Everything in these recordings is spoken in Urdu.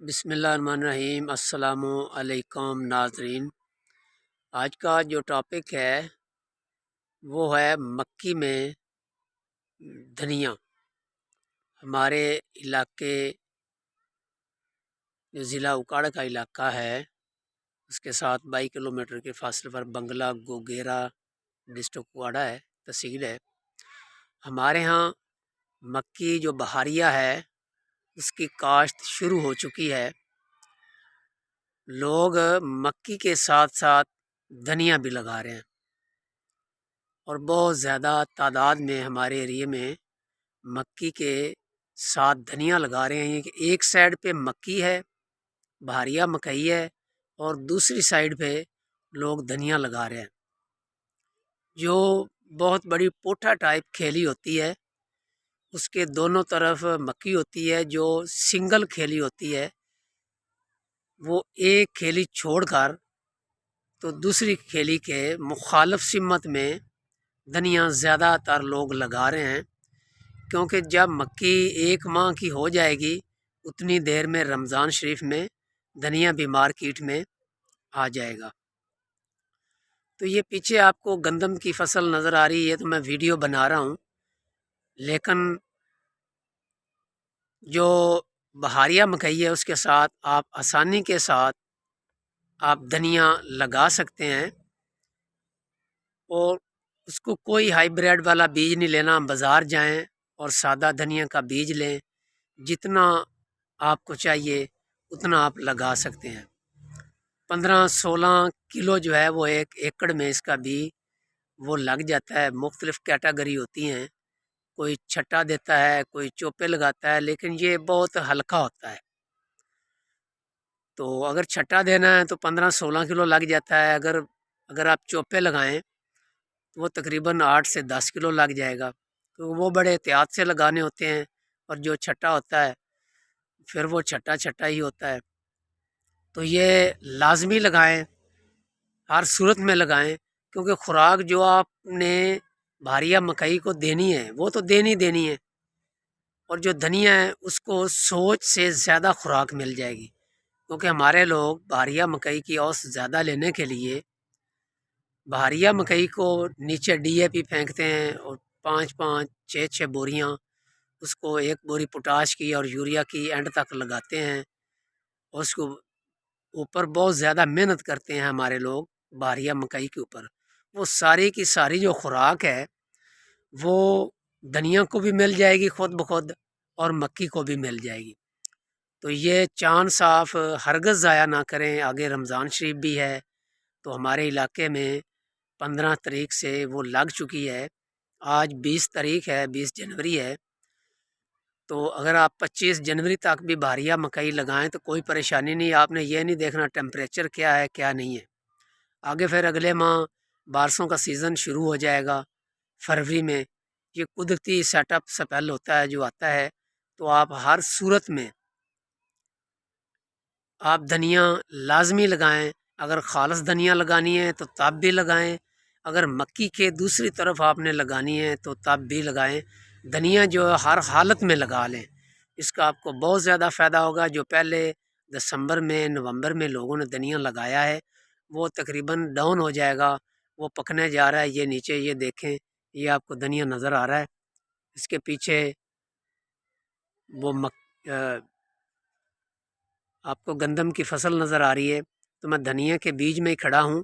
بسم اللہ الرحمن الرحیم۔ السلام علیکم ناظرین، آج کا جو ٹاپک ہے وہ ہے مکی میں دھنیا۔ ہمارے علاقے جو ضلع اکاڑ کا علاقہ ہے اس کے ساتھ 22 کلومیٹر کے فاصلے پر بنگلہ گوگیرا ڈسٹرکٹ اکاڑا ہے، تحصیل ہے۔ ہمارے ہاں مکی جو بہاریہ ہے اس کی کاشت شروع ہو چکی ہے۔ لوگ مکی کے ساتھ ساتھ دھنیا بھی لگا رہے ہیں اور بہت زیادہ تعداد میں ہمارے ایریے میں مکی کے ساتھ دھنیا لگا رہے ہیں کہ ایک سائڈ پہ مکی ہے، بہاریہ مکئی ہے، اور دوسری سائڈ پہ لوگ دھنیا لگا رہے ہیں۔ جو بہت بڑی پوٹھا ٹائپ کھیلی ہوتی ہے اس کے دونوں طرف مکی ہوتی ہے، جو سنگل کھیلی ہوتی ہے وہ ایک کھیلی چھوڑ کر تو دوسری کھیلی کے مخالف سمت میں دھنیا زیادہ تر لوگ لگا رہے ہیں، کیونکہ جب مکی ایک ماہ کی ہو جائے گی اتنی دیر میں رمضان شریف میں دھنیا بھی مارکیٹ میں آ جائے گا۔ تو یہ پیچھے آپ کو گندم کی فصل نظر آ رہی ہے تو میں ویڈیو بنا رہا ہوں، لیکن جو بہاریہ مکئی ہے اس کے ساتھ آپ آسانی کے ساتھ آپ دھنیا لگا سکتے ہیں، اور اس کو کوئی ہائی بریڈ والا بیج نہیں لینا۔ بازار جائیں اور سادہ دھنیا کا بیج لیں، جتنا آپ کو چاہیے اتنا آپ لگا سکتے ہیں۔ 15-16 کلو جو ہے وہ ایک ایکڑ میں اس کا بھی وہ لگ جاتا ہے۔ مختلف کیٹاگری ہوتی ہیں، کوئی چھٹا دیتا ہے، کوئی چوپے لگاتا ہے، لیکن یہ بہت ہلکا ہوتا ہے۔ تو اگر چھٹا دینا ہے تو 15-16 کلو لگ جاتا ہے۔ اگر آپ چوپے لگائیں تو وہ تقریباً 8 سے 10 کلو لگ جائے گا، تو وہ بڑے احتیاط سے لگانے ہوتے ہیں، اور جو چھٹا ہوتا ہے پھر وہ چھٹا چھٹا ہی ہوتا ہے۔ تو یہ لازمی لگائیں، ہر صورت میں لگائیں، کیونکہ خوراک جو آپ نے بہاریہ مکئی کو دینی ہے وہ تو دینی ہے، اور جو دھنیا ہے اس کو سوچ سے زیادہ خوراک مل جائے گی، کیونکہ ہمارے لوگ بہاریہ مکئی کی اوس زیادہ لینے کے لیے بہاریہ مکئی کو نیچے ڈی اے پی پھینکتے ہیں، اور 5-5 6-6 بوریاں اس کو ایک بوری پوٹاش کی اور یوریا کی اینڈ تک لگاتے ہیں، اور اس کو اوپر بہت زیادہ محنت کرتے ہیں ہمارے لوگ بہاریہ مکئی کے اوپر۔ وہ ساری کی ساری جو خوراک ہے وہ دھنیا کو بھی مل جائے گی خود بخود، اور مکی کو بھی مل جائے گی۔ تو یہ چاند صاف ہرگز ضائع نہ کریں۔ آگے رمضان شریف بھی ہے، تو ہمارے علاقے میں 15 تاریخ سے وہ لگ چکی ہے، آج 20 تاریخ ہے، 20 جنوری ہے۔ تو اگر آپ 25 جنوری تک بھی بہاریہ مکئی لگائیں تو کوئی پریشانی نہیں۔ آپ نے یہ نہیں دیکھنا ٹیمپریچر کیا ہے کیا نہیں ہے۔ آگے پھر اگلے ماہ بارشوں کا سیزن شروع ہو جائے گا فروری میں۔ یہ قدرتی سیٹ اپ سپیل ہوتا ہے جو آتا ہے، تو آپ ہر صورت میں آپ دھنیا لازمی لگائیں۔ اگر خالص دھنیا لگانی ہے تو تب بھی لگائیں، اگر مکی کے دوسری طرف آپ نے لگانی ہے تو تب بھی لگائیں۔ دھنیا جو ہر حالت میں لگا لیں، اس کا آپ کو بہت زیادہ فائدہ ہوگا۔ جو پہلے دسمبر میں نومبر میں لوگوں نے دھنیا لگایا ہے وہ تقریباً ڈاؤن ہو جائے گا، وہ پکنے جا رہا ہے۔ یہ نیچے یہ دیکھیں، یہ آپ کو دھنیا نظر آ رہا ہے، اس کے پیچھے وہ آپ کو گندم کی فصل نظر آ رہی ہے، تو میں دھنیا کے بیج میں ہی کھڑا ہوں،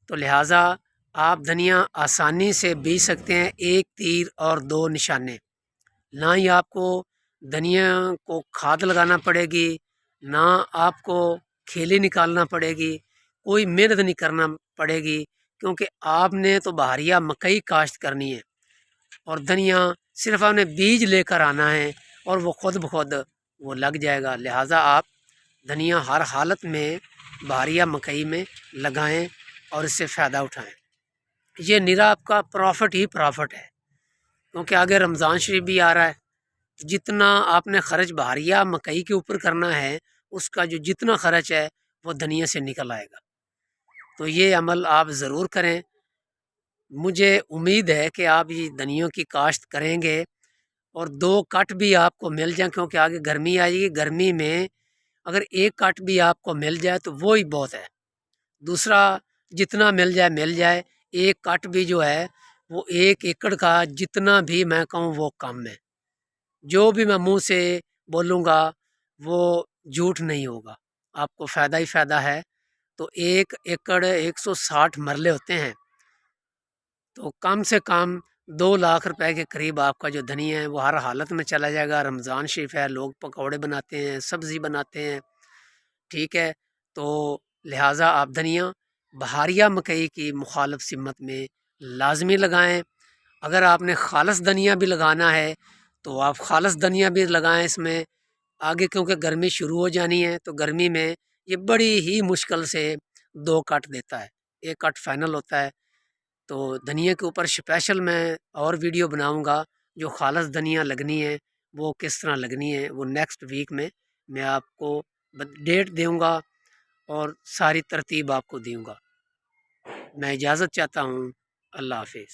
تو لہٰذا آپ دھنیا آسانی سے بیج سکتے ہیں، ایک تیر اور 2 نشانے۔ نہ ہی آپ کو دھنیا کو کھاد لگانا پڑے گی، نہ آپ کو کھیلی نکالنا پڑے گی، کوئی محنت نہیں کرنا پڑے گی، کیونکہ آپ نے تو بہاریہ مکئی کاشت کرنی ہے، اور دھنیا صرف آپ نے بیج لے کر آنا ہے اور وہ خود بخود وہ لگ جائے گا۔ لہٰذا آپ دھنیا ہر حالت میں بہاریہ مکئی میں لگائیں اور اس سے فائدہ اٹھائیں۔ یہ نرا آپ کا پرافٹ ہی پرافٹ ہے، کیونکہ آگے رمضان شریف بھی آ رہا ہے۔ جتنا آپ نے خرچ بہاریہ مکئی کے اوپر کرنا ہے اس کا جو جتنا خرچ ہے وہ دھنیا سے نکل آئے گا۔ تو یہ عمل آپ ضرور کریں۔ مجھے امید ہے کہ آپ یہ دھنیوں کی کاشت کریں گے اور 2 کٹ بھی آپ کو مل جائیں، کیونکہ آگے گرمی آئے گی، گرمی میں اگر 1 کٹ بھی آپ کو مل جائے تو وہی بہت ہے، دوسرا جتنا مل جائے 1 کٹ بھی جو ہے وہ 1 ایکڑ کا جتنا بھی میں کہوں وہ کم ہے، جو بھی میں منہ سے بولوں گا وہ جھوٹ نہیں ہوگا، آپ کو فائدہ ہی فائدہ ہے۔ تو 1 ایکڑ 160 مرلے ہوتے ہیں، تو کم سے کم 2 لاکھ روپے کے قریب آپ کا جو دھنیا ہے وہ ہر حالت میں چلا جائے گا۔ رمضان شریف ہے، لوگ پکوڑے بناتے ہیں، سبزی بناتے ہیں، ٹھیک ہے، تو لہٰذا آپ دھنیا بہاریہ مکئی کی مخالف سمت میں لازمی لگائیں۔ اگر آپ نے خالص دھنیا بھی لگانا ہے تو آپ خالص دھنیا بھی لگائیں اس میں آگے، کیونکہ گرمی شروع ہو جانی ہے، تو گرمی میں یہ بڑی ہی مشکل سے 2 کٹ دیتا ہے، 1 کٹ فائنل ہوتا ہے۔ تو دھنیا کے اوپر اسپیشل میں اور ویڈیو بناؤں گا، جو خالص دھنیا لگنی ہے وہ کس طرح لگنی ہے، وہ نیکسٹ ویک میں آپ کو ڈیٹ دوں گا اور ساری ترتیب آپ کو دوں گا۔ میں اجازت چاہتا ہوں، اللہ حافظ۔